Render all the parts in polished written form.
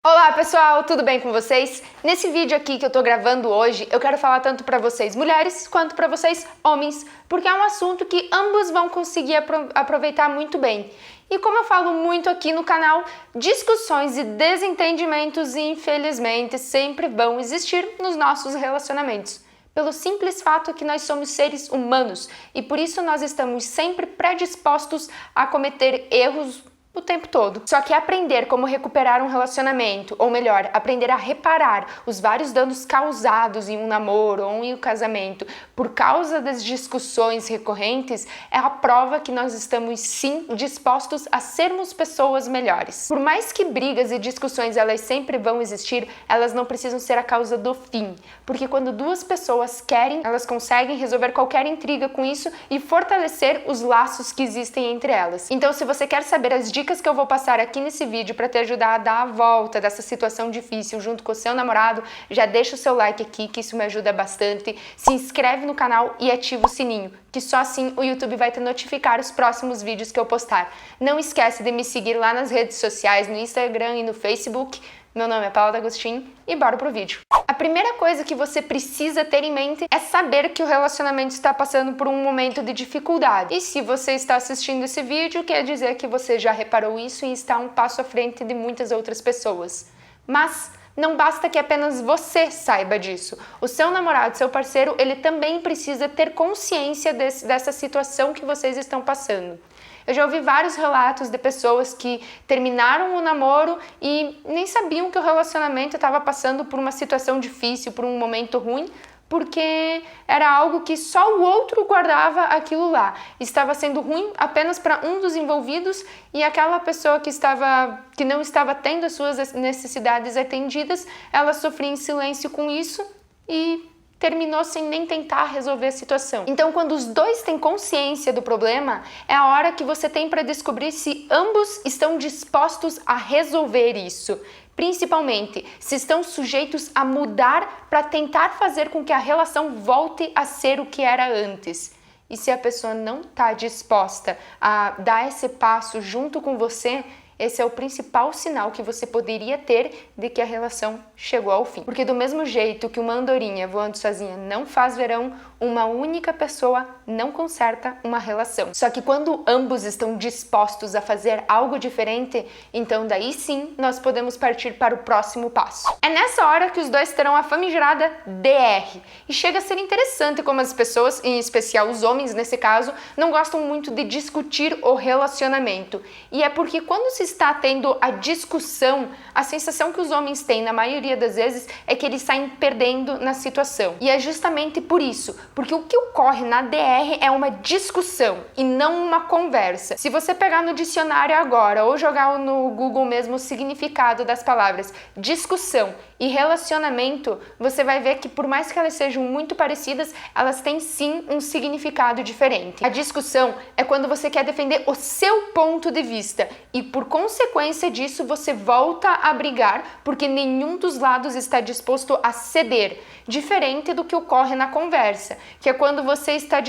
Olá pessoal, tudo bem com vocês? Nesse vídeo aqui que eu tô gravando hoje, eu quero falar tanto para vocês mulheres quanto para vocês homens, porque é um assunto que ambos vão conseguir aproveitar muito bem. E como eu falo muito aqui no canal, discussões e desentendimentos, infelizmente, sempre vão existir nos nossos relacionamentos. Pelo simples fato que nós somos seres humanos e por isso nós estamos sempre predispostos a cometer erros o tempo todo. Só que aprender como recuperar um relacionamento, ou melhor, aprender a reparar os vários danos causados em um namoro ou em um casamento por causa das discussões recorrentes é a prova que nós estamos sim dispostos a sermos pessoas melhores. Por mais que brigas e discussões elas sempre vão existir, elas não precisam ser a causa do fim, porque quando duas pessoas querem, elas conseguem resolver qualquer intriga com isso e fortalecer os laços que existem entre elas. Então, se você quer saber as dicas que eu vou passar aqui nesse vídeo para te ajudar a dar a volta dessa situação difícil junto com o seu namorado, já deixa o seu like aqui, que isso me ajuda bastante. Se inscreve no canal e ativa o sininho, que só assim o YouTube vai te notificar os próximos vídeos que eu postar. Não esquece de me seguir lá nas redes sociais, no Instagram e no Facebook. Meu nome é Paula D'Agostin e bora pro vídeo. A primeira coisa que você precisa ter em mente é saber que o relacionamento está passando por um momento de dificuldade. E se você está assistindo esse vídeo, quer dizer que você já reparou isso e está um passo à frente de muitas outras pessoas. Mas não basta que apenas você saiba disso. O seu namorado, seu parceiro, ele também precisa ter consciência dessa situação que vocês estão passando. Eu já ouvi vários relatos de pessoas que terminaram o namoro e nem sabiam que o relacionamento estava passando por uma situação difícil, por um momento ruim, porque era algo que só o outro guardava aquilo lá. Estava sendo ruim apenas para um dos envolvidos e aquela pessoa que não estava tendo as suas necessidades atendidas, ela sofria em silêncio com isso e terminou sem nem tentar resolver a situação. Então, quando os dois têm consciência do problema, é a hora que você tem para descobrir se ambos estão dispostos a resolver isso. Principalmente, se estão sujeitos a mudar para tentar fazer com que a relação volte a ser o que era antes. E se a pessoa não está disposta a dar esse passo junto com você, esse é o principal sinal que você poderia ter de que a relação chegou ao fim. Porque do mesmo jeito que uma andorinha voando sozinha não faz verão, uma única pessoa não conserta uma relação. Só que quando ambos estão dispostos a fazer algo diferente, então daí sim nós podemos partir para o próximo passo. É nessa hora que os dois terão a famigerada DR. E chega a ser interessante como as pessoas, em especial os homens nesse caso, não gostam muito de discutir o relacionamento. E é porque quando se está tendo a discussão, a sensação que os homens têm na maioria das vezes é que eles saem perdendo na situação. E é justamente por isso, porque o que ocorre na DR é uma discussão e não uma conversa. Se você pegar no dicionário agora ou jogar no Google mesmo o significado das palavras discussão e relacionamento, você vai ver que por mais que elas sejam muito parecidas, elas têm sim um significado diferente. A discussão é quando você quer defender o seu ponto de vista e por consequência disso você volta a brigar porque nenhum dos lados está disposto a ceder, diferente do que ocorre na conversa, que é quando você está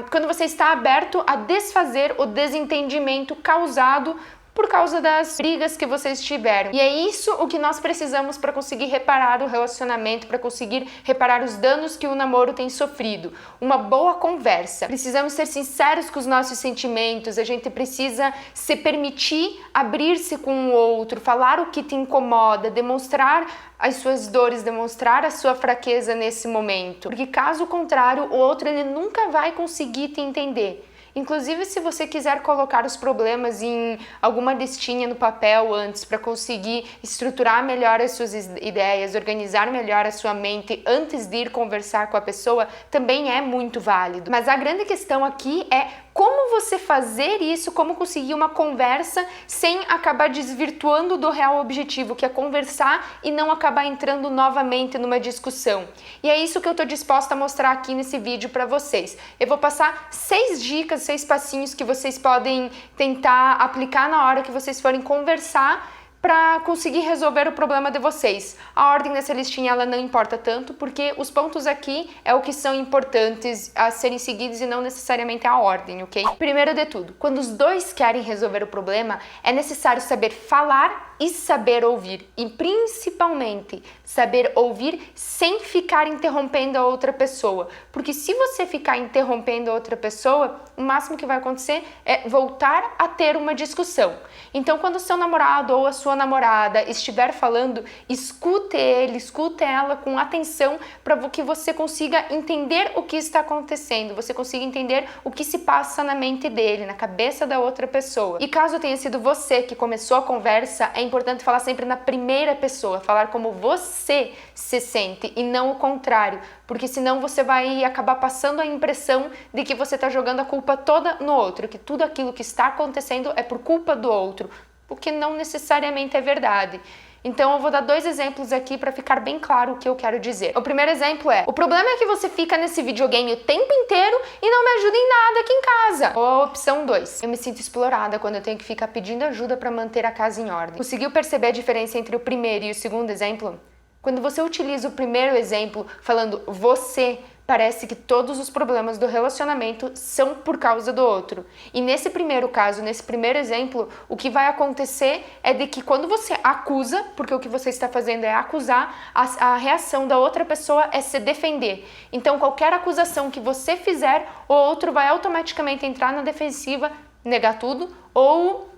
quando você está aberto a desfazer o desentendimento causado por causa das brigas que vocês tiveram. E é isso o que nós precisamos para conseguir reparar o relacionamento, para conseguir reparar os danos que o namoro tem sofrido. Uma boa conversa. Precisamos ser sinceros com os nossos sentimentos, a gente precisa se permitir abrir-se com o outro, falar o que te incomoda, demonstrar as suas dores, demonstrar a sua fraqueza nesse momento. Porque caso contrário, o outro ele nunca vai conseguir te entender. Inclusive, se você quiser colocar os problemas em alguma listinha no papel antes para conseguir estruturar melhor as suas ideias, organizar melhor a sua mente antes de ir conversar com a pessoa, também é muito válido. Mas a grande questão aqui é como você fazer isso, como conseguir uma conversa sem acabar desvirtuando do real objetivo, que é conversar e não acabar entrando novamente numa discussão. E é isso que eu estou disposta a mostrar aqui nesse vídeo para vocês. Eu vou passar 6 dicas, 6 passinhos que vocês podem tentar aplicar na hora que vocês forem conversar para conseguir resolver o problema de vocês. A ordem dessa listinha ela não importa tanto, porque os pontos aqui é o que são importantes a serem seguidos e não necessariamente a ordem, ok? Primeiro de tudo, quando os dois querem resolver o problema, é necessário saber falar e saber ouvir. E principalmente, saber ouvir sem ficar interrompendo a outra pessoa. Porque se você ficar interrompendo a outra pessoa, o máximo que vai acontecer é voltar a ter uma discussão. Então, quando o seu namorado ou a sua namorada estiver falando, escute ele, escute ela com atenção para que você consiga entender o que está acontecendo, você consiga entender o que se passa na mente dele, na cabeça da outra pessoa. E caso tenha sido você que começou a conversa, é importante falar sempre na primeira pessoa, falar como você se sente e não o contrário, porque senão você vai acabar passando a impressão de que você está jogando a culpa toda no outro, que tudo aquilo que está acontecendo é por culpa do outro, o que não necessariamente é verdade. Então eu vou dar 2 exemplos aqui para ficar bem claro o que eu quero dizer. O primeiro exemplo é: o problema é que você fica nesse videogame o tempo inteiro e não me ajuda em nada aqui em casa. Ou opção 2: eu me sinto explorada quando eu tenho que ficar pedindo ajuda para manter a casa em ordem. Conseguiu perceber a diferença entre o primeiro e o segundo exemplo? Quando você utiliza o primeiro exemplo falando você, parece que todos os problemas do relacionamento são por causa do outro. E nesse primeiro caso, nesse primeiro exemplo, o que vai acontecer é de que quando você acusa, porque o que você está fazendo é acusar, a reação da outra pessoa é se defender. Então, qualquer acusação que você fizer, o outro vai automaticamente entrar na defensiva, negar tudo, ou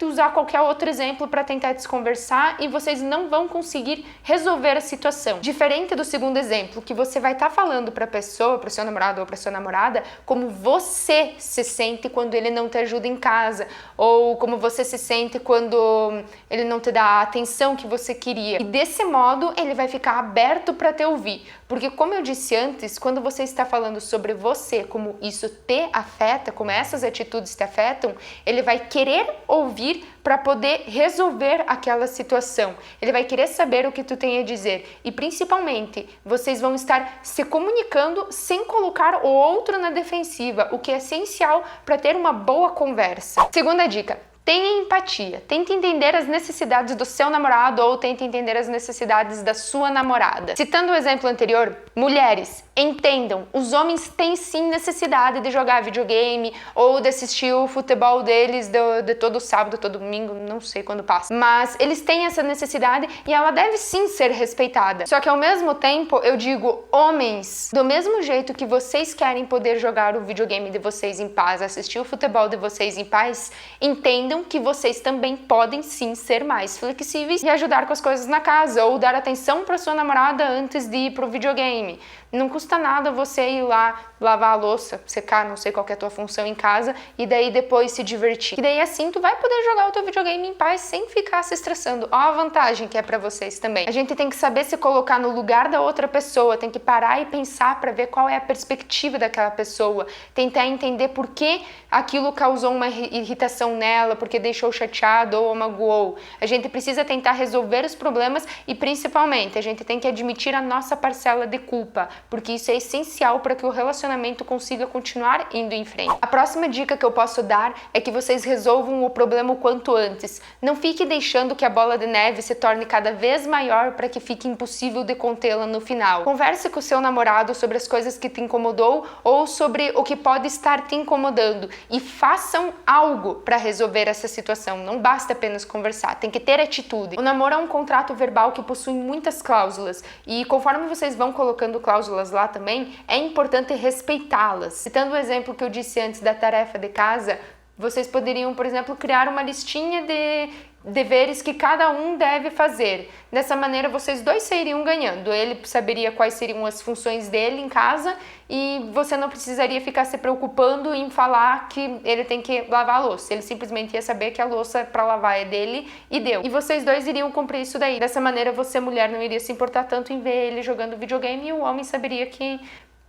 usar qualquer outro exemplo para tentar desconversar e vocês não vão conseguir resolver a situação. Diferente do segundo exemplo, que você vai estar falando para a pessoa, para o seu namorado ou para sua namorada, como você se sente quando ele não te ajuda em casa, ou como você se sente quando ele não te dá a atenção que você queria. E desse modo, ele vai ficar aberto para te ouvir. Porque como eu disse antes, quando você está falando sobre você, como isso te afeta, como essas atitudes te afetam, ele vai querer ouvir para poder resolver aquela situação. Ele vai querer saber o que tu tem a dizer. E principalmente, vocês vão estar se comunicando sem colocar o outro na defensiva, o que é essencial para ter uma boa conversa. Segunda dica: tenha empatia. Tente entender as necessidades do seu namorado ou tente entender as necessidades da sua namorada. Citando o exemplo anterior, mulheres, entendam, os homens têm sim necessidade de jogar videogame ou de assistir o futebol deles de todo sábado, todo domingo, não sei quando passa. Mas eles têm essa necessidade e ela deve sim ser respeitada. Só que ao mesmo tempo, eu digo, homens, do mesmo jeito que vocês querem poder jogar o videogame de vocês em paz, assistir o futebol de vocês em paz, entendam que vocês também podem sim ser mais flexíveis e ajudar com as coisas na casa ou dar atenção para sua namorada antes de ir pro videogame. Não custa nada você ir lá lavar a louça, secar, não sei qual que é a tua função em casa, e daí depois se divertir. E daí assim tu vai poder jogar o teu videogame em paz sem ficar se estressando. Ó a vantagem que é pra vocês também. A gente tem que saber se colocar no lugar da outra pessoa, tem que parar e pensar pra ver qual é a perspectiva daquela pessoa, tentar entender por que aquilo causou uma irritação nela, porque deixou chateado ou magoou. A gente precisa tentar resolver os problemas e principalmente a gente tem que admitir a nossa parcela de culpa, porque isso é essencial para que o relacionamento consiga continuar indo em frente. A próxima dica que eu posso dar é que vocês resolvam o problema o quanto antes. Não fique deixando que a bola de neve se torne cada vez maior para que fique impossível de contê-la no final. Converse com o seu namorado sobre as coisas que te incomodou ou sobre o que pode estar te incomodando e façam algo para resolver essa situação. Não basta apenas conversar, tem que ter atitude. O namoro é um contrato verbal que possui muitas cláusulas e conforme vocês vão colocando cláusulas lá também, é importante respeitá-las. Citando o exemplo que eu disse antes da tarefa de casa, vocês poderiam, por exemplo, criar uma listinha de deveres que cada um deve fazer. Dessa maneira, vocês dois sairiam ganhando. Ele saberia quais seriam as funções dele em casa e você não precisaria ficar se preocupando em falar que ele tem que lavar a louça. Ele simplesmente ia saber que a louça para lavar é dele e deu. E vocês dois iriam cumprir isso daí. Dessa maneira, você, mulher, não iria se importar tanto em ver ele jogando videogame e o homem saberia que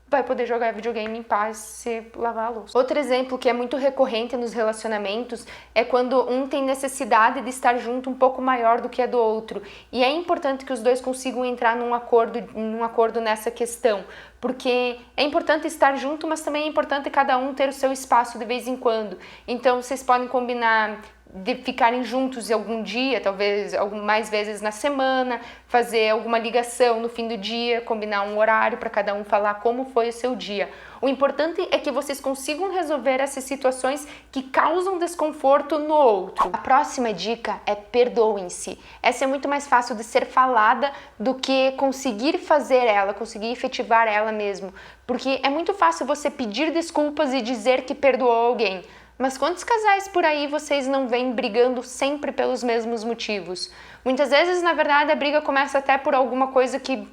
vai poder jogar videogame em paz se lavar a louça. Outro exemplo que é muito recorrente nos relacionamentos é quando um tem necessidade de estar junto um pouco maior do que a do outro. E é importante que os dois consigam entrar num acordo nessa questão, porque é importante estar junto, mas também é importante cada um ter o seu espaço de vez em quando. Então vocês podem combinar de ficarem juntos algum dia, talvez mais vezes na semana, fazer alguma ligação no fim do dia, combinar um horário para cada um falar como foi o seu dia. O importante é que vocês consigam resolver essas situações que causam desconforto no outro. A próxima dica é perdoem-se. Essa é muito mais fácil de ser falada do que conseguir fazer ela, conseguir efetivar ela mesmo. Porque é muito fácil você pedir desculpas e dizer que perdoou alguém. Mas quantos casais por aí vocês não vêm brigando sempre pelos mesmos motivos? Muitas vezes, na verdade, a briga começa até por alguma coisa que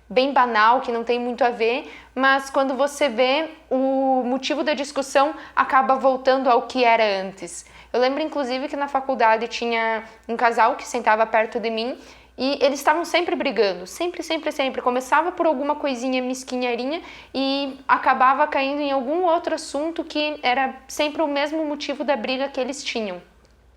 bem banal, que não tem muito a ver, mas quando você vê, o motivo da discussão acaba voltando ao que era antes. Eu lembro, inclusive, que na faculdade tinha um casal que sentava perto de mim e eles estavam sempre brigando, sempre. Começava por alguma coisinha mesquinharinha e acabava caindo em algum outro assunto que era sempre o mesmo motivo da briga que eles tinham.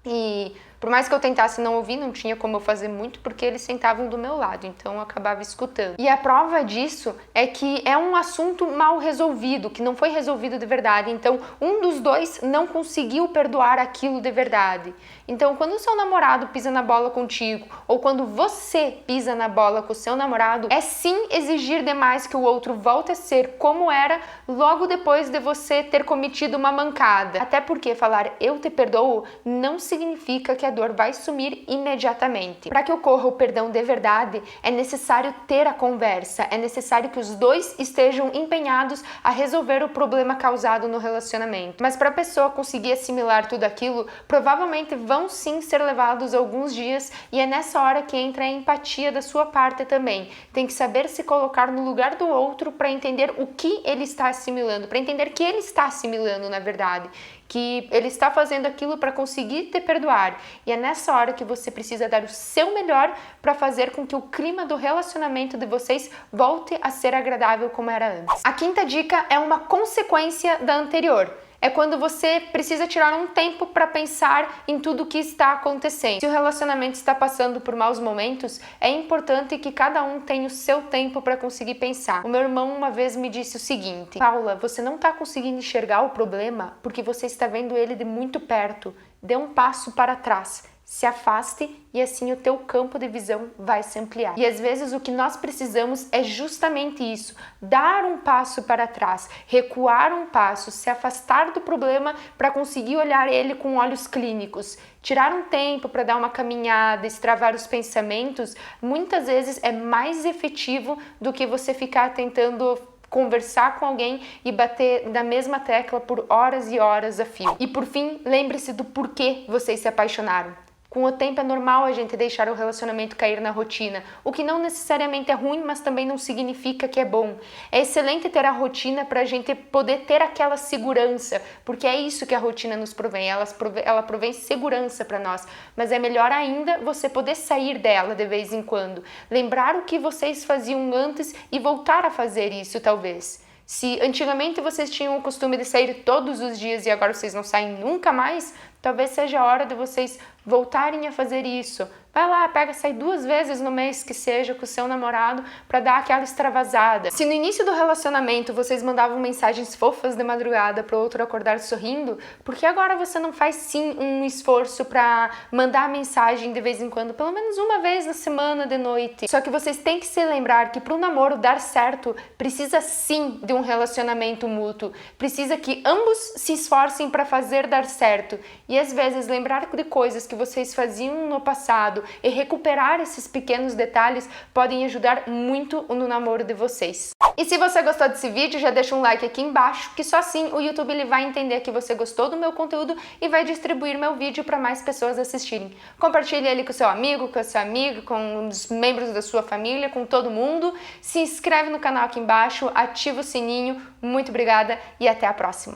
E por mais que eu tentasse não ouvir, não tinha como eu fazer muito, porque eles sentavam do meu lado, então eu acabava escutando. E a prova disso é que é um assunto mal resolvido, que não foi resolvido de verdade, então um dos dois não conseguiu perdoar aquilo de verdade. Então quando o seu namorado pisa na bola contigo, ou quando você pisa na bola com o seu namorado, é sim exigir demais que o outro volte a ser como era logo depois de você ter cometido uma mancada. Até porque falar eu te perdoo não significa que a dor vai sumir imediatamente. Para que ocorra o perdão de verdade, é necessário ter a conversa, é necessário que os dois estejam empenhados a resolver o problema causado no relacionamento. Mas para a pessoa conseguir assimilar tudo aquilo, provavelmente vão sim ser levados alguns dias e é nessa hora que entra a empatia da sua parte também. Tem que saber se colocar no lugar do outro para entender o que ele está assimilando, para entender que ele está assimilando na verdade, que ele está fazendo aquilo para conseguir te perdoar. E é nessa hora que você precisa dar o seu melhor para fazer com que o clima do relacionamento de vocês volte a ser agradável como era antes. A quinta dica é uma consequência da anterior. É quando você precisa tirar um tempo para pensar em tudo o que está acontecendo. Se o relacionamento está passando por maus momentos, é importante que cada um tenha o seu tempo para conseguir pensar. O meu irmão uma vez me disse o seguinte: Paula, você não está conseguindo enxergar o problema porque você está vendo ele de muito perto. Dê um passo para trás. Se afaste e assim o teu campo de visão vai se ampliar. E às vezes o que nós precisamos é justamente isso, dar um passo para trás, recuar um passo, se afastar do problema para conseguir olhar ele com olhos clínicos. Tirar um tempo para dar uma caminhada, extravar os pensamentos, muitas vezes é mais efetivo do que você ficar tentando conversar com alguém e bater na mesma tecla por horas e horas a fio. E por fim, lembre-se do porquê vocês se apaixonaram. Com o tempo é normal a gente deixar o relacionamento cair na rotina, o que não necessariamente é ruim, mas também não significa que é bom. É excelente ter a rotina para a gente poder ter aquela segurança, porque é isso que a rotina nos provém, ela provém segurança para nós, mas é melhor ainda você poder sair dela de vez em quando, lembrar o que vocês faziam antes e voltar a fazer isso talvez. Se antigamente vocês tinham o costume de sair todos os dias e agora vocês não saem nunca mais, talvez seja a hora de vocês voltarem a fazer isso. Vai lá, sai 2 vezes no mês que seja com o seu namorado para dar aquela extravasada. Se no início do relacionamento vocês mandavam mensagens fofas de madrugada para o outro acordar sorrindo, por que agora você não faz sim um esforço para mandar mensagem de vez em quando, pelo menos uma vez na semana de noite? Só que vocês têm que se lembrar que para o namoro dar certo, precisa sim de um relacionamento mútuo. Precisa que ambos se esforcem para fazer dar certo. E às vezes lembrar de coisas que vocês faziam no passado e recuperar esses pequenos detalhes podem ajudar muito no namoro de vocês. E se você gostou desse vídeo, já deixa um like aqui embaixo, que só assim o YouTube ele vai entender que você gostou do meu conteúdo e vai distribuir meu vídeo para mais pessoas assistirem. Compartilhe ele com seu amigo, com a sua amiga, com os membros da sua família, com todo mundo. Se inscreve no canal aqui embaixo, ativa o sininho. Muito obrigada e até a próxima!